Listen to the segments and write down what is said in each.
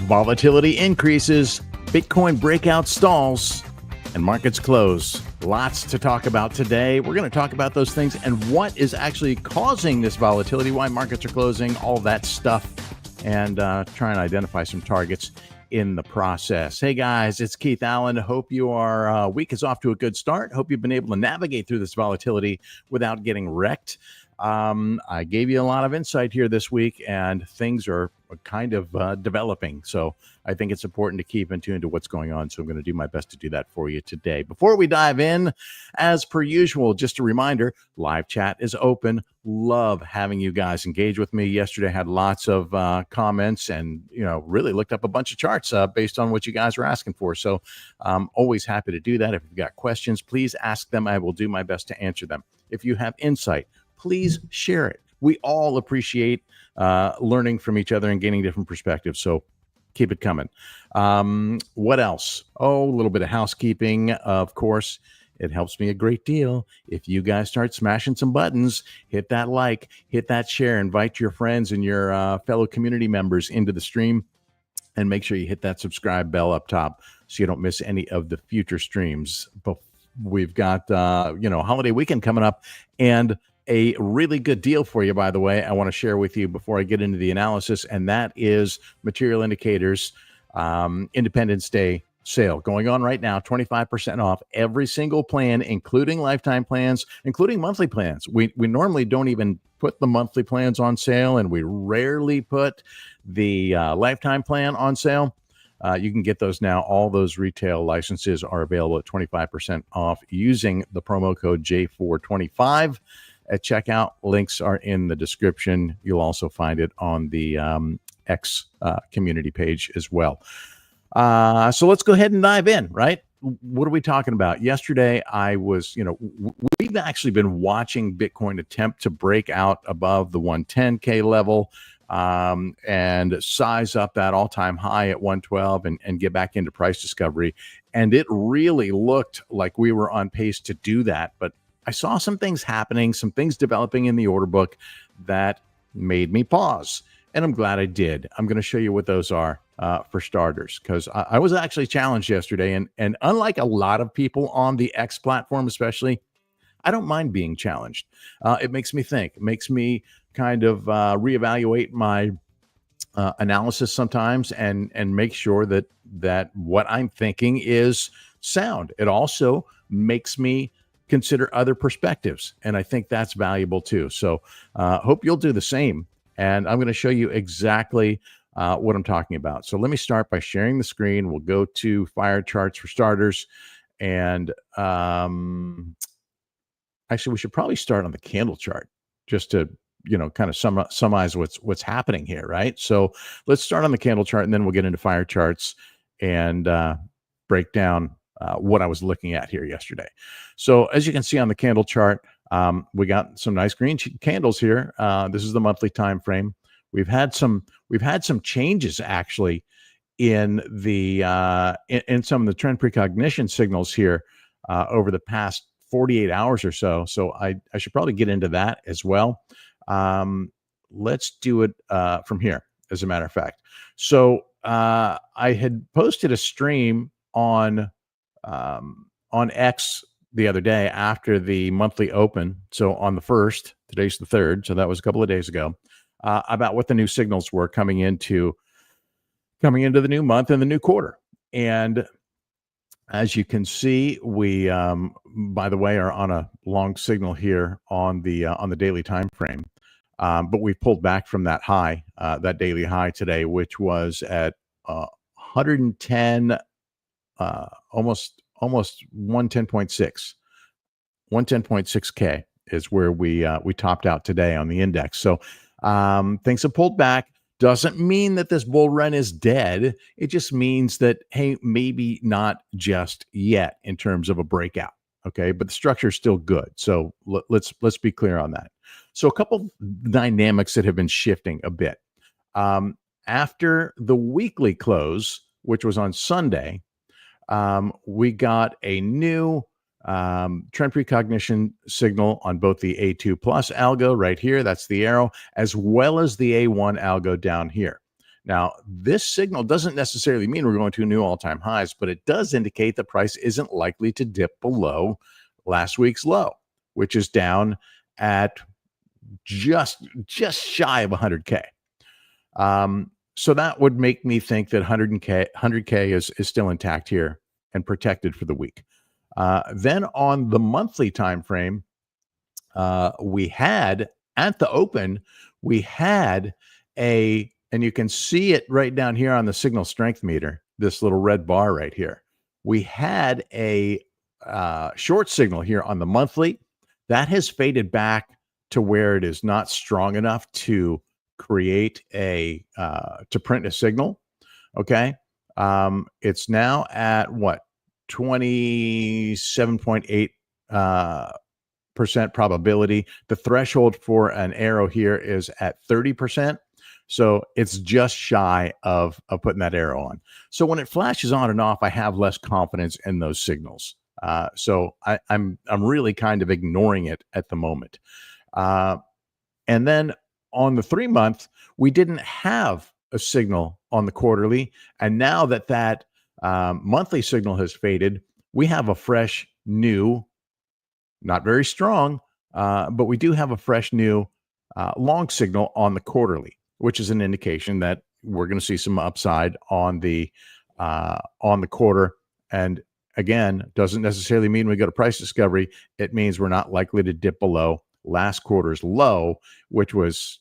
Volatility increases, Bitcoin breakout stalls, and markets close. Lots to talk about today. We're going to talk about those things and what is actually causing this volatility, why markets are closing, all that stuff, and try and identify some targets in the process. Hey guys, it's Keith Allen. Hope your week is off to a good start. Hope you've been able to navigate through this volatility without getting wrecked. I gave you a lot of insight here this week, and things are kind of developing. So I think it's important to keep in tune to what's going on. So I'm going to do my best to do that for you today. Before we dive in, as per usual, just a reminder, live chat is open. Love having you guys engage with me. Yesterday I had lots of comments and, really looked up a bunch of charts based on what you guys were asking for. So I'm always happy to do that. If you've got questions, please ask them. I will do my best to answer them. If you have insight, please share it. We all appreciate learning from each other and gaining different perspectives. So keep it coming. What else? Oh, a little bit of housekeeping. Of course, it helps me a great deal if you guys start smashing some buttons. Hit that like, hit that share, invite your friends and your fellow community members into the stream, and make sure you hit that subscribe bell up top so you don't miss any of the future streams. We've got holiday weekend coming up, and a really good deal for you, by the way, I want to share with you before I get into the analysis, and that is Material Indicators Independence Day sale going on right now, 25% off every single plan, including lifetime plans, including monthly plans. We normally don't even put the monthly plans on sale, and we rarely put the lifetime plan on sale. You can get those now. All those retail licenses are available at 25% off using the promo code J425 at checkout. Links are in the description. You'll also find it on the X community page as well. So let's go ahead and dive in, right? What are we talking about? Yesterday, I was, we've actually been watching Bitcoin attempt to break out above the 110K level and size up that all-time high at 112 and get back into price discovery. And it really looked like we were on pace to do that. But I saw some things happening, some things developing in the order book that made me pause. And I'm glad I did. I'm going to show you what those are for starters, because I was actually challenged yesterday. And unlike a lot of people on the X platform, especially, I don't mind being challenged. It makes me think. It makes me kind of reevaluate my analysis sometimes and make sure that what I'm thinking is sound. It also makes me consider other perspectives, and I think that's valuable too. So hope you'll do the same, and I'm going to show you exactly what I'm talking about. So let me start by sharing the screen. We'll go to fire charts for starters, and actually we should probably start on the candle chart just to kind of summarize what's happening here, right? So let's start on the candle chart, and then we'll get into fire charts and break down what I was looking at here yesterday. So as you can see on the candle chart, we got some nice green candles here. This is the monthly time frame. We've had some changes actually in the in some of the trend precognition signals here over the past 48 hours or so. So I should probably get into that as well. Let's do it from here, as a matter of fact. So I had posted a stream on X the other day after the monthly open. So on the 1st, today's the 3rd, so that was a couple of days ago, about what the new signals were coming into the new month and the new quarter. And as you can see, we, by the way, are on a long signal here on the daily time frame. But we've pulled back from that high, that daily high today, which was at 110. Almost 110.6, 110.6K is where we topped out today on the index. So things have pulled back. Doesn't mean that this bull run is dead. It just means that, hey, maybe not just yet in terms of a breakout. Okay, but the structure is still good. So let's be clear on that. So a couple dynamics that have been shifting a bit after the weekly close, which was on Sunday. We got a new trend precognition signal on both the A2 plus algo right here. That's the arrow, as well as the A1 algo down here. Now, this signal doesn't necessarily mean we're going to new all-time highs, but it does indicate the price isn't likely to dip below last week's low, which is down at just shy of 100K. So that would make me think that 100K is still intact here and protected for the week. Then on the monthly time frame, we had at the open, we had and you can see it right down here on the signal strength meter, this little red bar right here. We had a short signal here on the monthly that has faded back to where it is not strong enough to create to print a signal. Okay. It's now at what, 27.8 percent probability. The threshold for an arrow here is at 30%. So it's just shy of putting that arrow on. So when it flashes on and off, I have less confidence in those signals. So I'm really kind of ignoring it at the moment. And then on the 3-month, we didn't have a signal on the quarterly. And now that monthly signal has faded, we have a fresh new, not very strong, but we do have a fresh new long signal on the quarterly, which is an indication that we're going to see some upside on the quarter. And again, doesn't necessarily mean we go to price discovery. It means we're not likely to dip below last quarter's low, which was,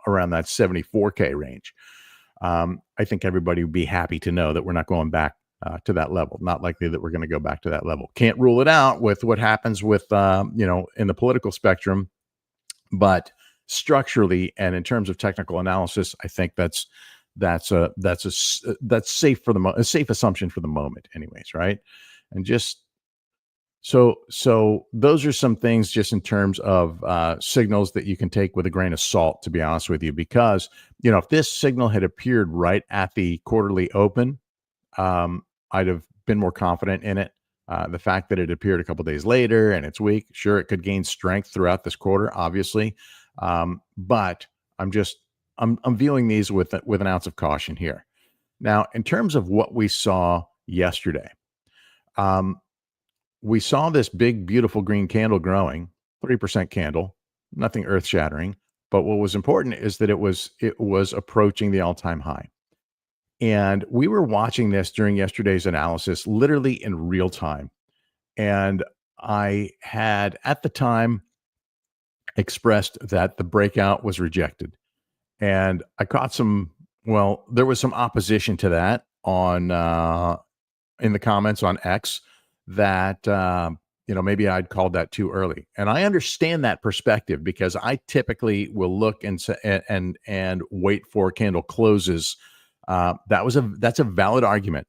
around that 74K range. I think everybody would be happy to know that we're not going back to that level. Not likely that we're going to go back to that level. Can't rule it out with what happens with, in the political spectrum, but structurally and in terms of technical analysis, I think that's safe for a safe assumption for the moment, anyways, right? And just so those are some things just in terms of signals that you can take with a grain of salt, to be honest with you, because if this signal had appeared right at the quarterly open, I'd have been more confident in it. The fact that it appeared a couple days later and it's weak, sure, it could gain strength throughout this quarter, obviously. But I'm viewing these with an ounce of caution here. Now, in terms of what we saw yesterday, we saw this big, beautiful green candle growing, 3% candle, nothing earth shattering. But what was important is that it was approaching the all-time high. And we were watching this during yesterday's analysis, literally in real time. And I had at the time expressed that the breakout was rejected. And I caught there was some opposition to that in the comments on X that, maybe I'd called that too early. And I understand that perspective because I typically will look and wait for candle closes. That's a valid argument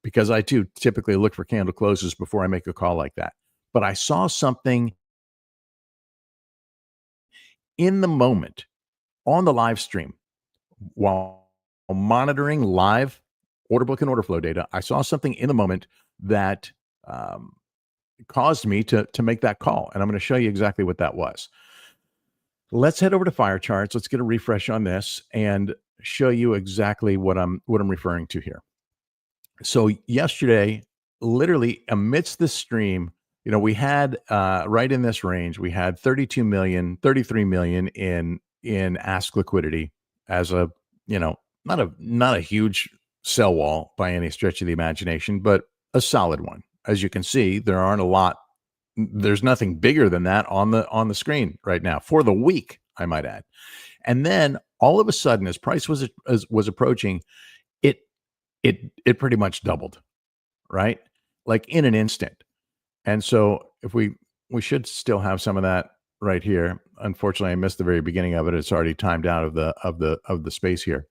because I too typically look for candle closes before I make a call like that. But I saw something in the moment on the live stream while monitoring live order book and order flow data. I saw something in the moment that caused me to make that call. And I'm going to show you exactly what that was. Let's head over to Fire Charts. Let's get a refresh on this and show you exactly what I'm referring to here. So yesterday, literally amidst the stream, we had right in this range, we had 32 million, 33 million in ask liquidity as a, not a huge sell wall by any stretch of the imagination, but a solid one. As you can see, there's nothing bigger than that on the screen right now for the week, I might add. And then all of a sudden, as price was approaching, it pretty much doubled, right? Like in an instant. And so if we should still have some of that right here. Unfortunately, I missed the very beginning of it. It's already timed out of the space here.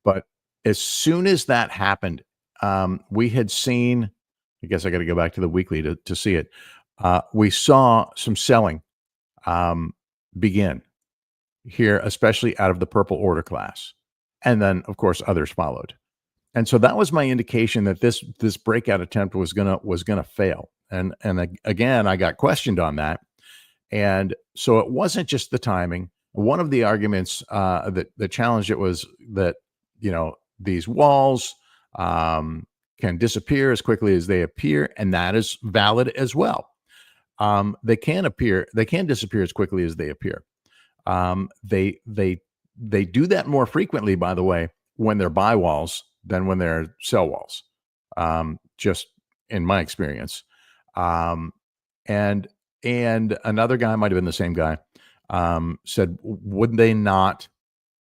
But as soon as that happened, we had seen, I guess I got to go back to the weekly to see it. We saw some selling begin here, especially out of the purple order class. And then, of course, others followed. And so that was my indication that this breakout attempt was gonna fail. And again, I got questioned on that. And so it wasn't just the timing. One of the arguments that challenged it was that these walls can disappear as quickly as they appear, and that is valid as well. They can disappear as quickly as they appear. They do that more frequently, by the way, when they're buy walls than when they're sell walls. Just in my experience. Um, and another guy, might have been the same guy, said, wouldn't they not,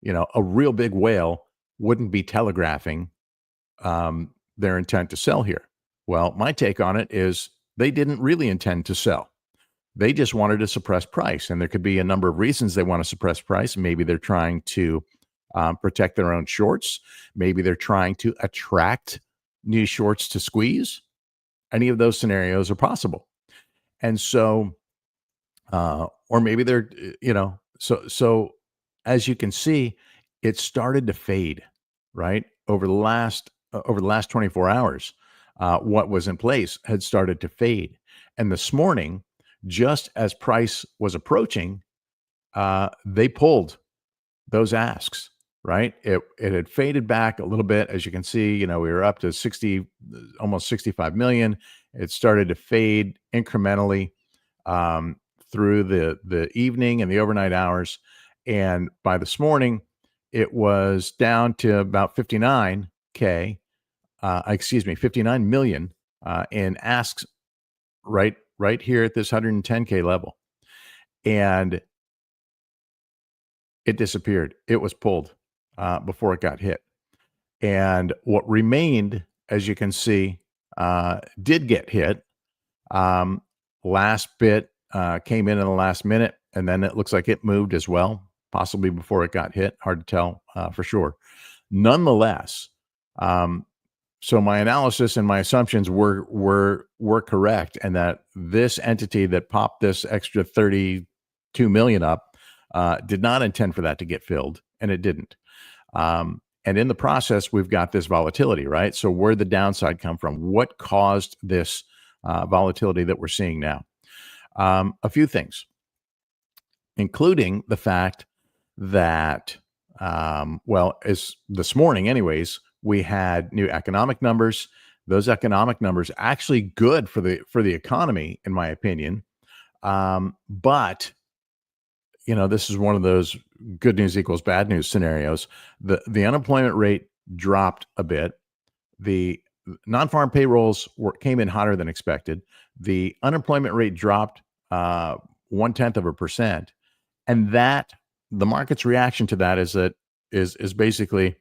a real big whale wouldn't be telegraphing their intent to sell here. Well, my take on it is they didn't really intend to sell. They just wanted to suppress price. And there could be a number of reasons they want to suppress price. Maybe they're trying to protect their own shorts. Maybe they're trying to attract new shorts to squeeze. Any of those scenarios are possible. And so, or maybe they're, so as you can see, it started to fade, right? Over the last 24 hours, what was in place had started to fade. And this morning, just as price was approaching, they pulled those asks, right? It had faded back a little bit. As you can see, we were up to 60, almost 65 million. It started to fade incrementally through the evening and the overnight hours. And by this morning, it was down to about 59 million in asks right here at this 110K level. And it disappeared. It was pulled before it got hit. And what remained, as you can see, did get hit. Last bit came in the last minute, and then it looks like it moved as well, possibly before it got hit. Hard to tell for sure. Nonetheless, so my analysis and my assumptions were correct, and that this entity that popped this extra 32 million up did not intend for that to get filled, and it didn't. And in the process, we've got this volatility, right? So where'd the downside come from? What caused this volatility that we're seeing now? A few things, including the fact that, as this morning anyways, we had new economic numbers. Those economic numbers actually good for the economy, in my opinion. But this is one of those good news equals bad news scenarios. The unemployment rate dropped a bit. The non-farm payrolls came in hotter than expected. The unemployment rate dropped 0.1%, and that the market's reaction to that is basically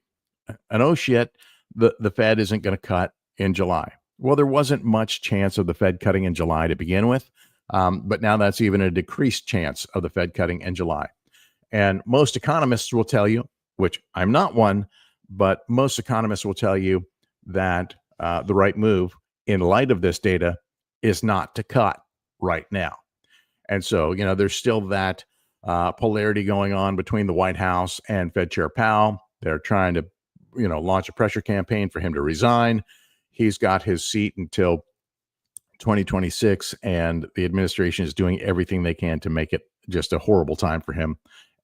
an oh shit, the Fed isn't going to cut in July. Well, there wasn't much chance of the Fed cutting in July to begin with. But now that's even a decreased chance of the Fed cutting in July. And most economists will tell you, which I'm not one, but most economists will tell you that the right move in light of this data is not to cut right now. And so, there's still that polarity going on between the White House and Fed Chair Powell. They're trying to, launch a pressure campaign for him to resign. He's got his seat until 2026, and the administration is doing everything they can to make it just a horrible time for him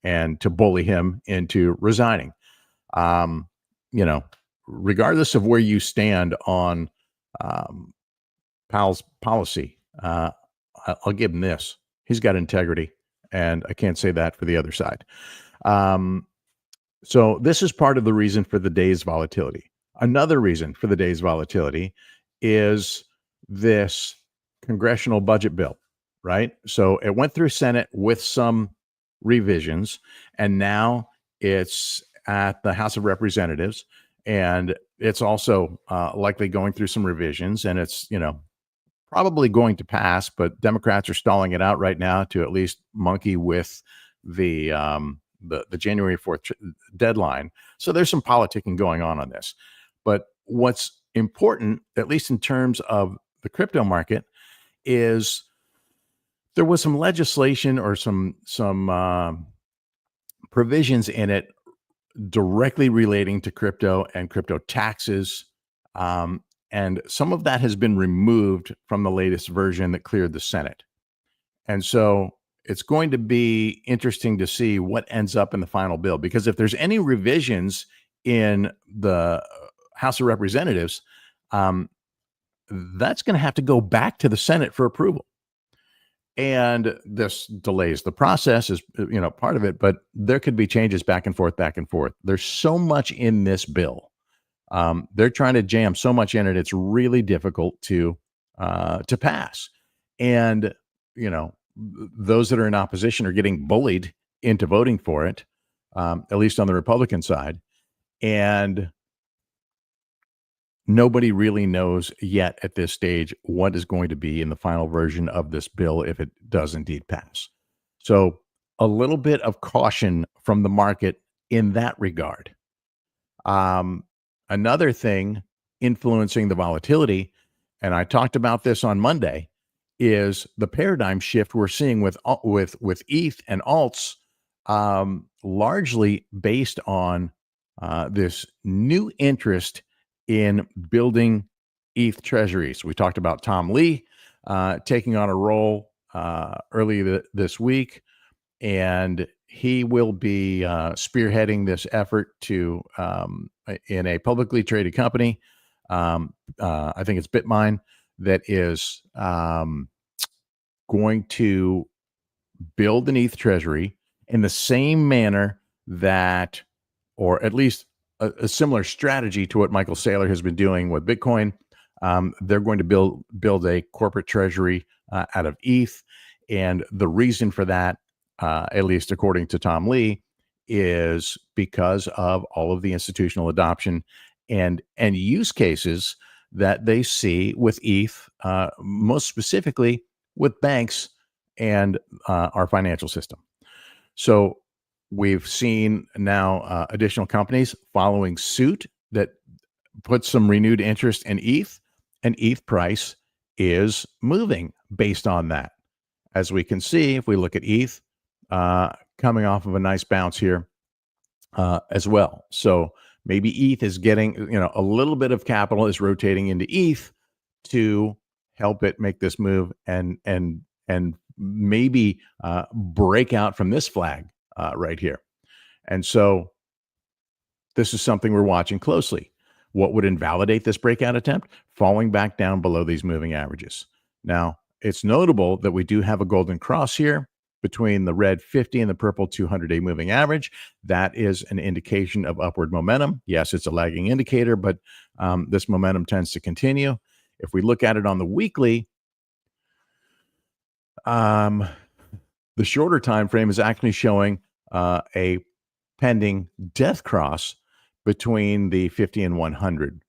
and to bully him into resigning. Regardless of where you stand on Powell's policy, I'll give him this. He's got integrity, and I can't say that for the other side. So this is part of the reason for the day's volatility. Another reason for the day's volatility is this congressional budget bill, right? So it went through Senate with some revisions, and now it's at the House of Representatives, and it's also likely going through some revisions, and it's, probably going to pass, but Democrats are stalling it out right now to at least monkey with the January 4th deadline. So there's some politicking going on this. But what's important, at least in terms of the crypto market, is there was some legislation or some provisions in it directly relating to crypto and crypto taxes. And some of that has been removed from the latest version that cleared the Senate. And so it's going to be interesting to see what ends up in the final bill, because if there's any revisions in the House of Representatives, um, that's going to have to go back to the Senate for approval. And this delays the process is, part of it, but there could be changes back and forth, back and forth. There's so much in this bill. They're trying to jam so much in it. It's really difficult to pass. And, those that are in opposition are getting bullied into voting for it, at least on the Republican side. And nobody really knows yet at this stage what is going to be in the final version of this bill if it does indeed pass. So a little bit of caution from the market in that regard. Another thing influencing the volatility, and I talked about this on Monday, is the paradigm shift we're seeing with ETH and alts, largely based on this new interest in building ETH treasuries. We talked about Tom Lee taking on a role early this week, and he will be spearheading this effort to in a publicly traded company. I think it's Bitmine that is going to build an ETH treasury in the same manner that, or at least a similar strategy to what Michael Saylor has been doing with Bitcoin. They're going to build a corporate treasury out of ETH. And the reason for that, at least according to Tom Lee, is because of all of the institutional adoption and use cases that they see with ETH, most specifically with banks and our financial system. So we've seen now additional companies following suit that put some renewed interest in ETH, and ETH price is moving based on that. As we can see, if we look at ETH, coming off of a nice bounce here as well. So maybe ETH is getting, a little bit of capital is rotating into ETH to help it make this move and maybe break out from this flag right here. And so this is something we're watching closely. What would invalidate this breakout attempt? Falling back down below these moving averages. Now, it's notable that we do have a golden cross here between the red 50 and the purple 200-day moving average. That is an indication of upward momentum. Yes, it's a lagging indicator, but this momentum tends to continue. If we look at it on the weekly, the shorter time frame is actually showing a pending death cross between the 50 and 100.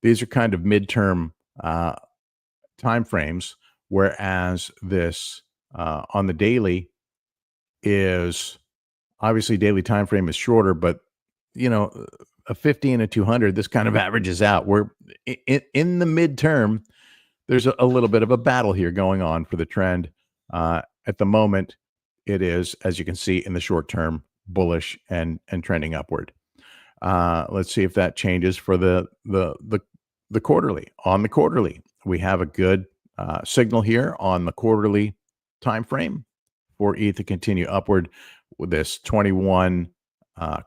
These are kind of midterm time frames, whereas this on the daily is obviously daily time frame is shorter, but a 50 and a 200, this kind of averages out. We're in the midterm. There's a little bit of a battle here going on for the trend. At the moment, it is, as you can see in the short term, bullish and trending upward. Let's see if that changes for the quarterly. On the quarterly, we have a good signal here on the quarterly time frame for ETH to continue upward with this 21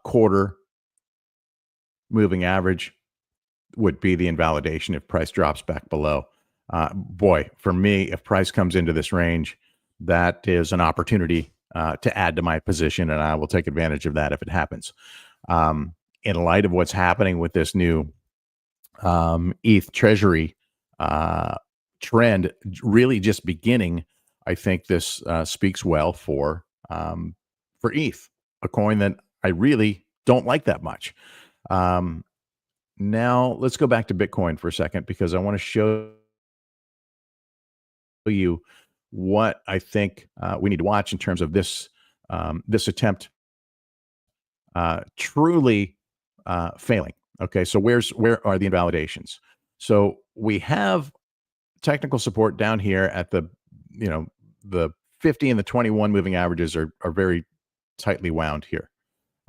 quarter moving average would be the invalidation if price drops back below. Boy, for me, if price comes into this range, that is an opportunity to add to my position, and I will take advantage of that if it happens. In light of what's happening with this new ETH treasury trend really just beginning, I think this speaks well for ETH, a coin that I really don't like that much. Now let's go back to Bitcoin for a second, because I want to show you what I think we need to watch in terms of this this attempt truly failing. Okay, so where are the invalidations? So we have technical support down here at the the 50 and the 21 moving averages are very tightly wound here,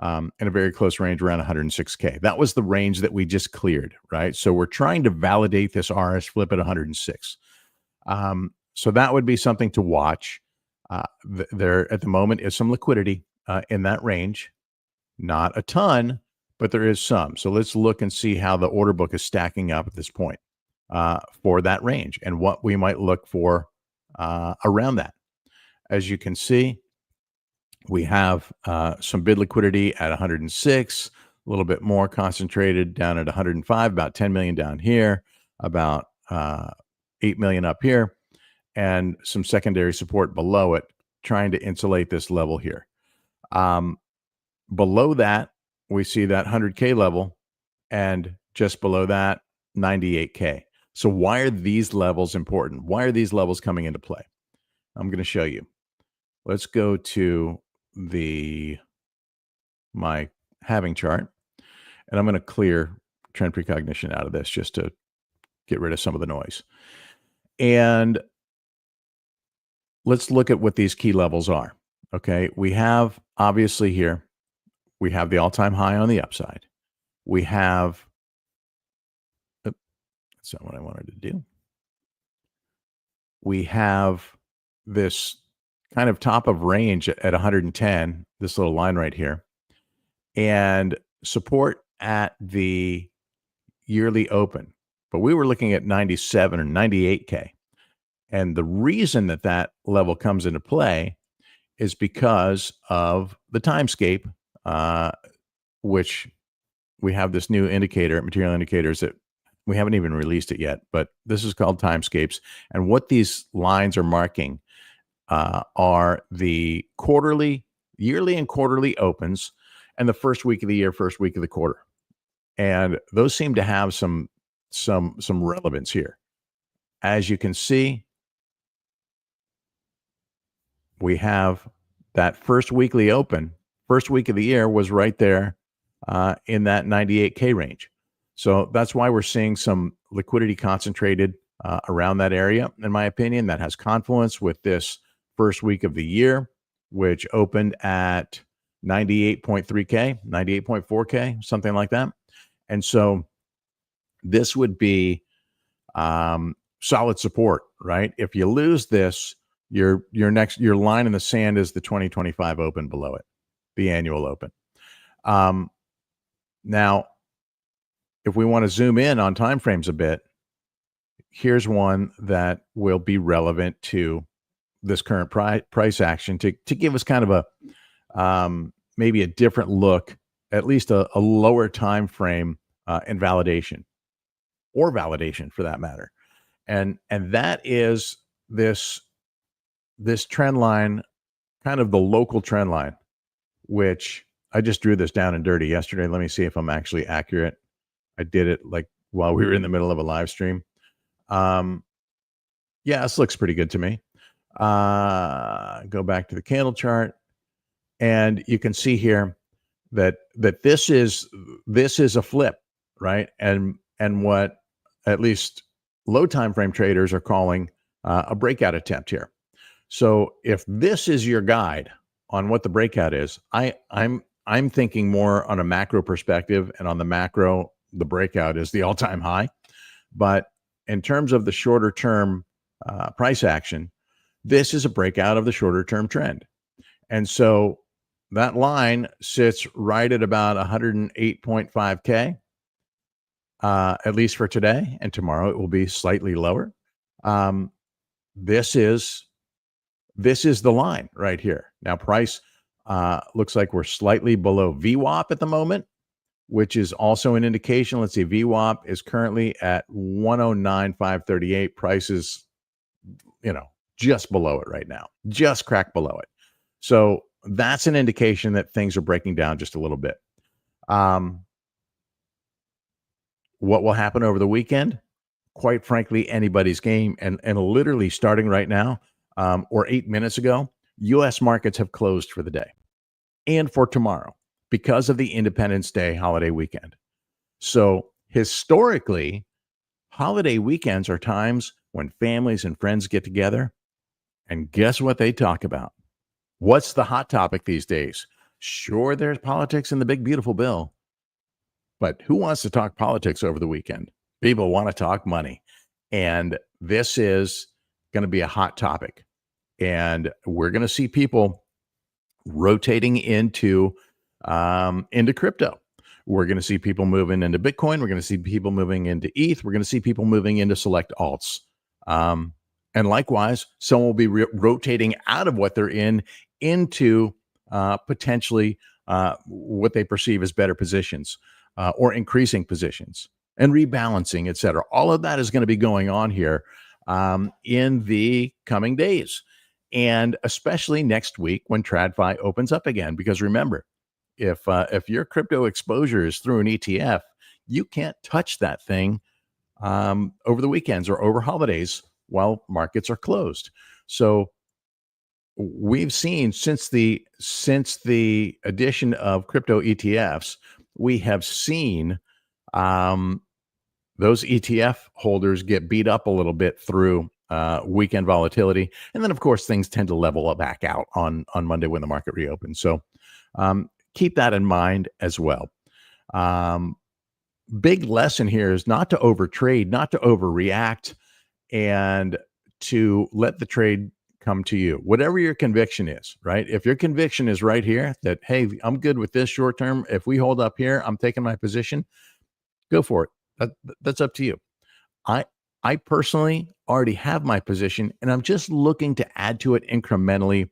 in a very close range around 106K. That was the range that we just cleared, right? So we're trying to validate this RS flip at 106. So that would be something to watch. There at the moment is some liquidity in that range, not a ton, but there is some. So let's look and see how the order book is stacking up at this point for that range and what we might look for around that. As you can see, we have some bid liquidity at 106, a little bit more concentrated down at 105, about 10 million down here, about 8 million up here, and some secondary support below it, trying to insulate this level here. Below that, we see that 100K level, and just below that, 98K. So why are these levels important? Why are these levels coming into play? I'm going to show you. Let's go to my halving chart, and I'm going to clear trend precognition out of this just to get rid of some of the noise. And let's look at what these key levels are. Okay, we have obviously here, we have the all-time high on the upside. We have, that's not what I wanted to do. We have this kind of top of range at 110, this little line right here, and support at the yearly open. But we were looking at 97 or 98K. And the reason that that level comes into play is because of the timescape, which we have this new indicator, material indicators, that we haven't even released it yet, but this is called timescapes. And what these lines are marking are the yearly and quarterly opens, and the first week of the year, first week of the quarter. And those seem to have some relevance here. As you can see, we have that first weekly open, first week of the year was right there in that 98K range. So that's why we're seeing some liquidity concentrated around that area. In my opinion, that has confluence with this first week of the year, which opened at 98.3K, 98.4K, something like that. And so this would be solid support, right? If you lose this, your line in the sand is the 2025 open below it, the annual open. Now, if we want to zoom in on timeframes a bit, here's one that will be relevant to this current price action to give us kind of a maybe a different look, at least a lower time frame and validation, or validation for that matter. And that is this trend line, kind of the local trend line, which I just drew this down and dirty yesterday. Let me see if I'm actually accurate. I did it like while we were in the middle of a live stream. Yeah, this looks pretty good to me. Go back to the candle chart, and you can see here that this is a flip, right? And what at least low time frame traders are calling a breakout attempt here. So if this is your guide on what the breakout is, I'm thinking more on a macro perspective, and on the macro, the breakout is the all-time high. But in terms of the shorter term price action, this is a breakout of the shorter term trend. And so that line sits right at about 108.5K, at least for today. And tomorrow it will be slightly lower. This is the line right here. Now price looks like we're slightly below VWAP at the moment, which is also an indication. Let's see, VWAP is currently at 109,538. Price is, just below it right now, just cracked below it. So that's an indication that things are breaking down just a little bit. What will happen over the weekend? Quite frankly, anybody's game. And literally starting right now, or 8 minutes ago, U.S. markets have closed for the day and for tomorrow because of the Independence Day holiday weekend. So historically, holiday weekends are times when families and friends get together. And guess what they talk about? What's the hot topic these days? Sure, there's politics in the big, beautiful bill. But who wants to talk politics over the weekend? People want to talk money. And this is going to be a hot topic. And we're going to see people rotating into crypto, We're going to see people moving into Bitcoin. We're going to see people moving into ETH. We're going to see people moving into select alts. And likewise, some will be rotating out of what they're in into potentially what they perceive as better positions or increasing positions and rebalancing, et cetera. All of that is going to be going on here in the coming days, and especially next week when TradFi opens up again. Because remember, if your crypto exposure is through an ETF, you can't touch that thing over the weekends or over holidays while markets are closed. So we've seen since the addition of crypto ETFs, we have seen those ETF holders get beat up a little bit through weekend volatility, and then of course things tend to level back out on Monday when the market reopens. So keep that in mind as well. Big lesson here is not to overtrade, not to overreact, and to let the trade come to you. Whatever your conviction is, right? If your conviction is right here that, hey, I'm good with this short term. If we hold up here, I'm taking my position. Go for it. That's up to you. I personally already have my position, and I'm just looking to add to it incrementally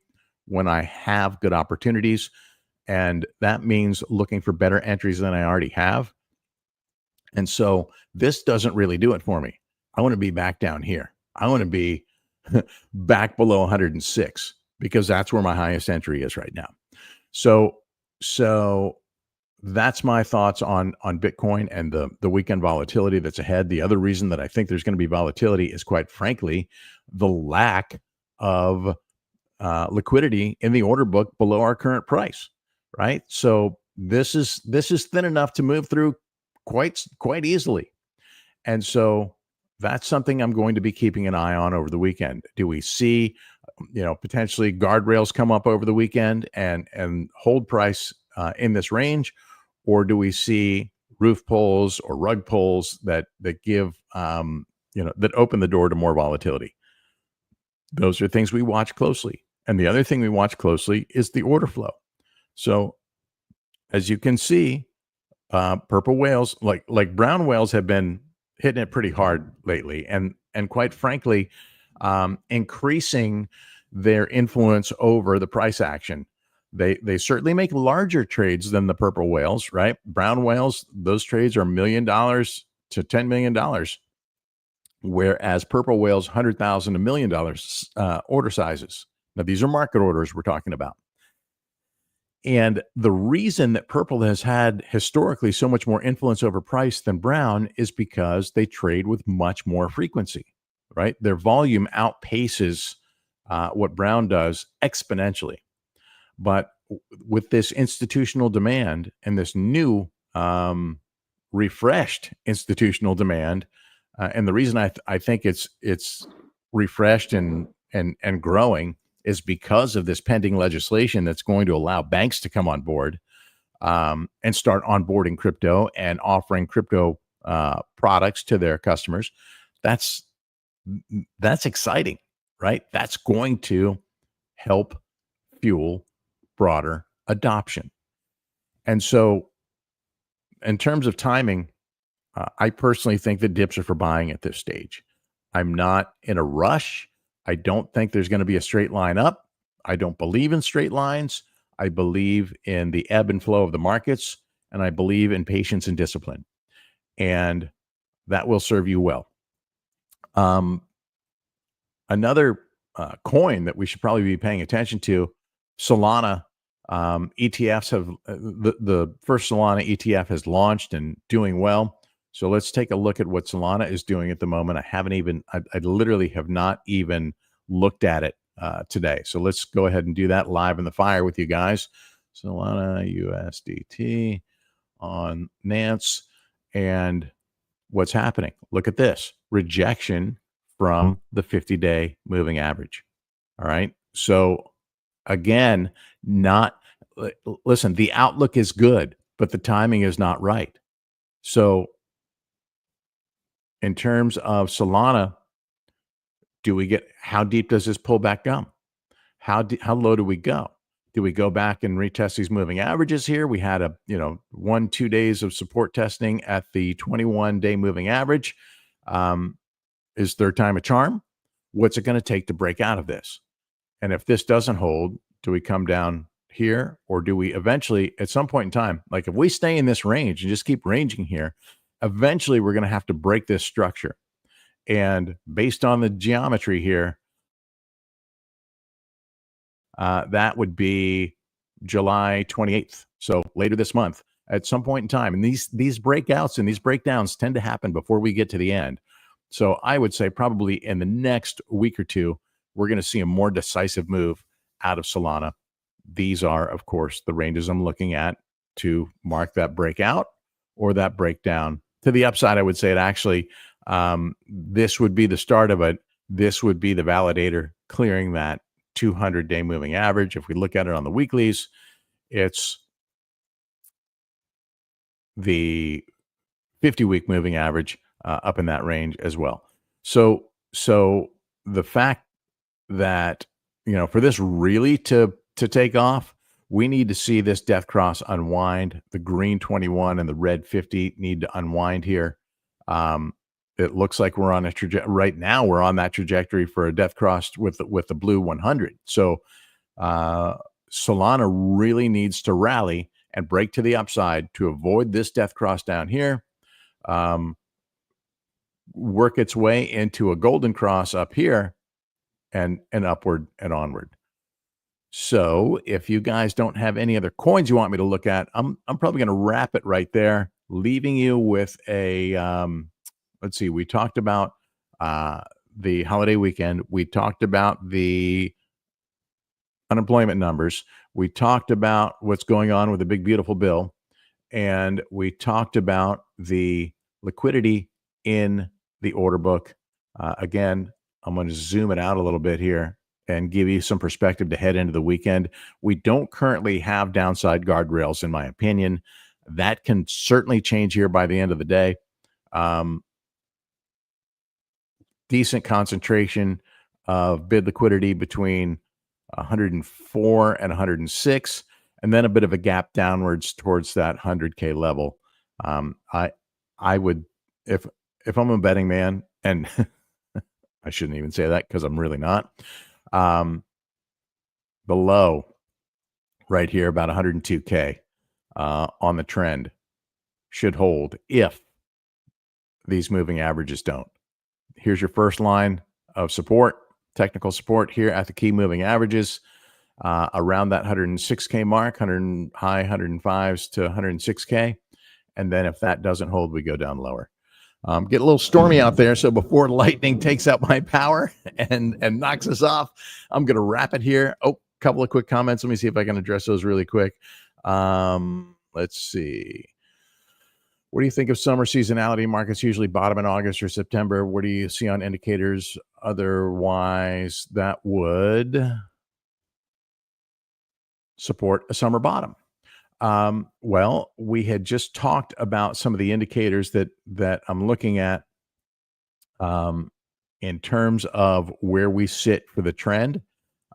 when I have good opportunities. And that means looking for better entries than I already have. And so this doesn't really do it for me. I want to be back down here. I want to be back below 106 because that's where my highest entry is right now. So that's my thoughts on Bitcoin and the weekend volatility that's ahead. The other reason that I think there's going to be volatility is, quite frankly, the lack of liquidity in the order book below our current price, right? So this is thin enough to move through quite easily. And so that's something I'm going to be keeping an eye on over the weekend. Do we see, potentially guardrails come up over the weekend and hold price in this range, or do we see roof pulls or rug pulls that give that open the door to more volatility? Those are things we watch closely. And the other thing we watch closely is the order flow. So as you can see, purple whales, like brown whales, have been hitting it pretty hard lately, and quite frankly, increasing their influence over the price action. They certainly make larger trades than the purple whales, right? Brown whales, those trades are $1 million to $10 million, whereas purple whales, $100,000 to $1 million order sizes. Now, these are market orders we're talking about. And the reason that purple has had historically so much more influence over price than brown is because they trade with much more frequency, right? Their volume outpaces what brown does exponentially. But with this institutional demand and this new refreshed institutional demand, and the reason I think it's refreshed and growing is because of this pending legislation that's going to allow banks to come on board and start onboarding crypto and offering crypto products to their customers. That's exciting, right? That's going to help fuel broader adoption. And so in terms of timing, I personally think the dips are for buying at this stage. I'm not in a rush. I don't think there's going to be a straight line up. I don't believe in straight lines. I believe in the ebb and flow of the markets, and I believe in patience and discipline. And that will serve you well. Another coin that we should probably be paying attention to, Solana. ETFs have the first Solana ETF has launched and doing well. So let's take a look at what Solana is doing at the moment. I literally have not even looked at it today. So let's go ahead and do that live in the fire with you guys. Solana USDT on Nance. And what's happening? Look at this. Rejection from the 50-day moving average. All right. So again, listen, the outlook is good, but the timing is not right. So in terms of Solana, how deep does this pullback go? How low do we go? Do we go back and retest these moving averages here? We had 1-2 days of support testing at the 21-day moving average. Is third time a charm? What's it going to take to break out of this? And if this doesn't hold, do we come down here, or do we eventually, at some point in time, like if we stay in this range and just keep ranging here, eventually we're going to have to break this structure. And based on the geometry here, that would be July 28th. So later this month, at some point in time. And these breakouts and these breakdowns tend to happen before we get to the end. So I would say probably in the next week or two, we're going to see a more decisive move out of Solana. These are, of course, the ranges I'm looking at to mark that breakout or that breakdown. To the upside, I would say it actually, this would be the start of it. This would be the validator clearing that 200-day moving average. If we look at it on the weeklies, it's the 50-week moving average up in that range as well. So the fact that, for this really to take off, we need to see this death cross unwind. The green 21 and the red 50 need to unwind here. It looks like we're on a trajectory right now. We're on that trajectory for a death cross with the blue 100. So Solana really needs to rally and break to the upside to avoid this death cross down here. Work its way into a golden cross up here and upward and onward. So if you guys don't have any other coins you want me to look at, I'm probably going to wrap it right there, leaving you with a let's see. We talked about the holiday weekend. We talked about the unemployment numbers. We talked about what's going on with the big beautiful bill, and we talked about the liquidity in the order book. Again, I'm going to zoom it out a little bit here and give you some perspective to head into the weekend. We don't currently have downside guardrails, in my opinion. That can certainly change here by the end of the day. Decent concentration of bid liquidity between 104 and 106, and then a bit of a gap downwards towards that 100K level. I would, if I'm a betting man, and I shouldn't even say that because I'm really not. Below right here, about 102K on the trend should hold if these moving averages don't. Here's your first line of support, technical support here at the key moving averages around that 106K mark, high 105s to 106K. And then if that doesn't hold, we go down lower. Get a little stormy out there. So before lightning takes out my power and knocks us off, I'm going to wrap it here. Oh, a couple of quick comments. Let me see if I can address those really quick. Let's see. What do you think of summer seasonality? Markets usually bottom in August or September. What do you see on indicators otherwise that would support a summer bottom? Well, we had just talked about some of the indicators that I'm looking at in terms of where we sit for the trend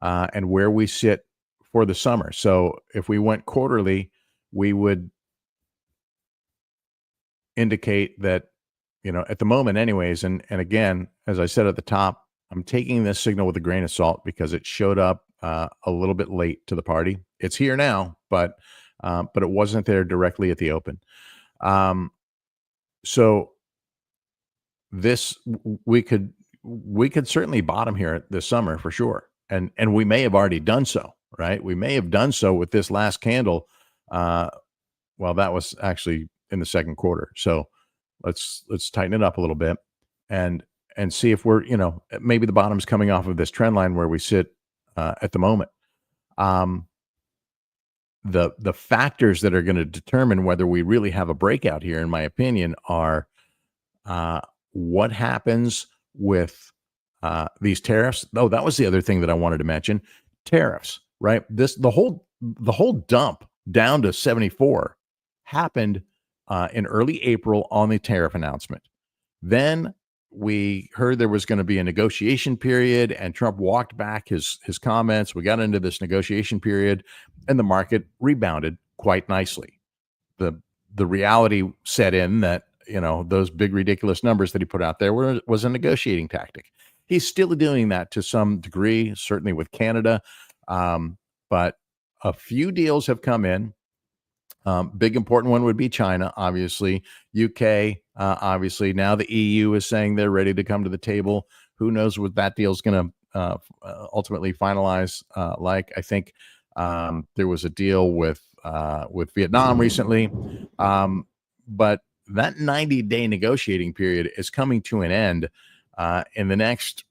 and where we sit for the summer. So if we went quarterly, we would indicate that, at the moment anyways, and again, as I said at the top, I'm taking this signal with a grain of salt because it showed up a little bit late to the party. It's here now, but it wasn't there directly at the open. So this we could certainly bottom here this summer for sure, and we may have already done so, right? We may have done so with this last candle. Well, that was actually in the second quarter. So let's tighten it up a little bit and see if we're, maybe the bottom's coming off of this trend line where we sit at the moment. The factors that are going to determine whether we really have a breakout here, in my opinion, are what happens with these tariffs. Oh, that was the other thing that I wanted to mention. Tariffs, right? The whole dump down to 74 happened in early April on the tariff announcement. Then we heard there was going to be a negotiation period, and Trump walked back his comments. We got into this negotiation period, and the market rebounded quite nicely. The reality set in that, those big ridiculous numbers that he put out there was a negotiating tactic. He's still doing that to some degree, certainly with Canada, but a few deals have come in. Big important one would be China, obviously. UK, obviously. Now the EU is saying they're ready to come to the table. Who knows what that deal is going to ultimately finalize like. I think there was a deal with Vietnam recently. But that 90-day negotiating period is coming to an end in the next,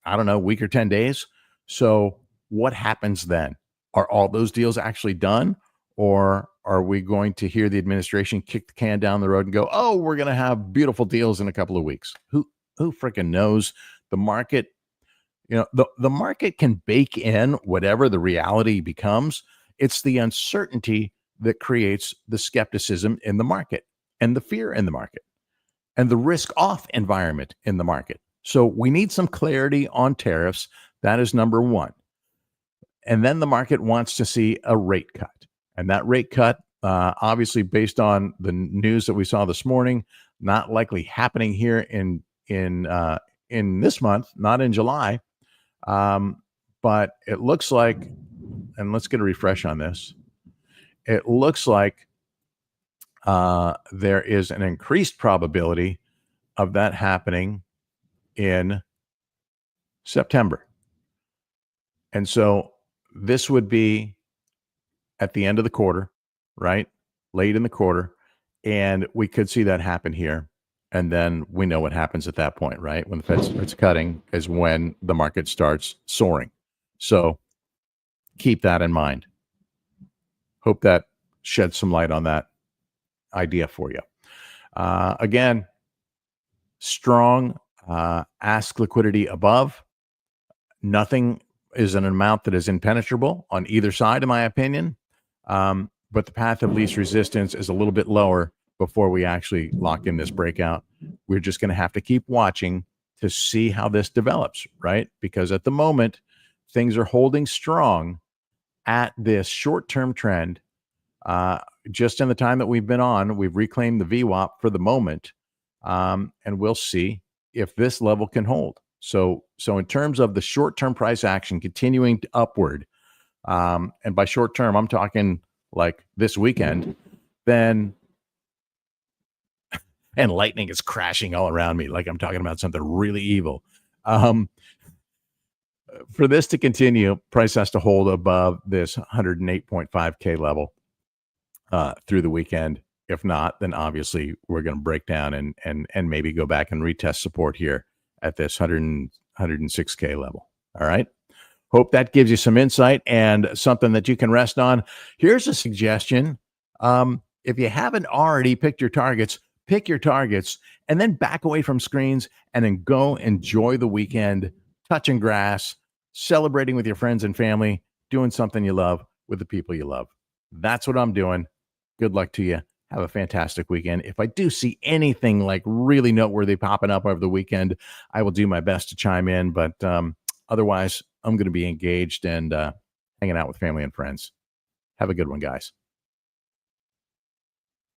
I don't know, week or 10 days. So what happens then? Are all those deals actually done? Or are we going to hear the administration kick the can down the road and go, oh, we're going to have beautiful deals in a couple of weeks? Who freaking knows? The market, the market can bake in whatever the reality becomes. It's the uncertainty that creates the skepticism in the market and the fear in the market and the risk off environment in the market. So we need some clarity on tariffs. That is number one. And then the market wants to see a rate cut. And that rate cut, obviously based on the news that we saw this morning, not likely happening here in this month, not in July. But it looks like, and let's get a refresh on this. It looks like there is an increased probability of that happening in September. And so this would be at the end of the quarter, right? Late in the quarter. And we could see that happen here. And then we know what happens at that point, right? When the Fed starts cutting is when the market starts soaring. So keep that in mind. Hope that sheds some light on that idea for you. Again, strong ask liquidity above. Nothing is an amount that is impenetrable on either side, in my opinion. But the path of least resistance is a little bit lower before we actually lock in this breakout. We're just going to have to keep watching to see how this develops, right? Because at the moment, things are holding strong at this short-term trend. Just in the time that we've been on, we've reclaimed the VWAP for the moment, and we'll see if this level can hold. So in terms of the short-term price action continuing upward, and by short-term, I'm talking like this weekend, then, and lightning is crashing all around me like I'm talking about something really evil. For this to continue, price has to hold above this 108.5K level through the weekend. If not, then obviously we're going to break down and maybe go back and retest support here at this 106K level. All right. Hope that gives you some insight and something that you can rest on. Here's a suggestion. If you haven't already picked your targets, pick your targets and then back away from screens and then go enjoy the weekend, touching grass, celebrating with your friends and family, doing something you love with the people you love. That's what I'm doing. Good luck to you. Have a fantastic weekend. If I do see anything like really noteworthy popping up over the weekend, I will do my best to chime in. But otherwise, I'm going to be engaged and hanging out with family and friends. Have a good one, guys.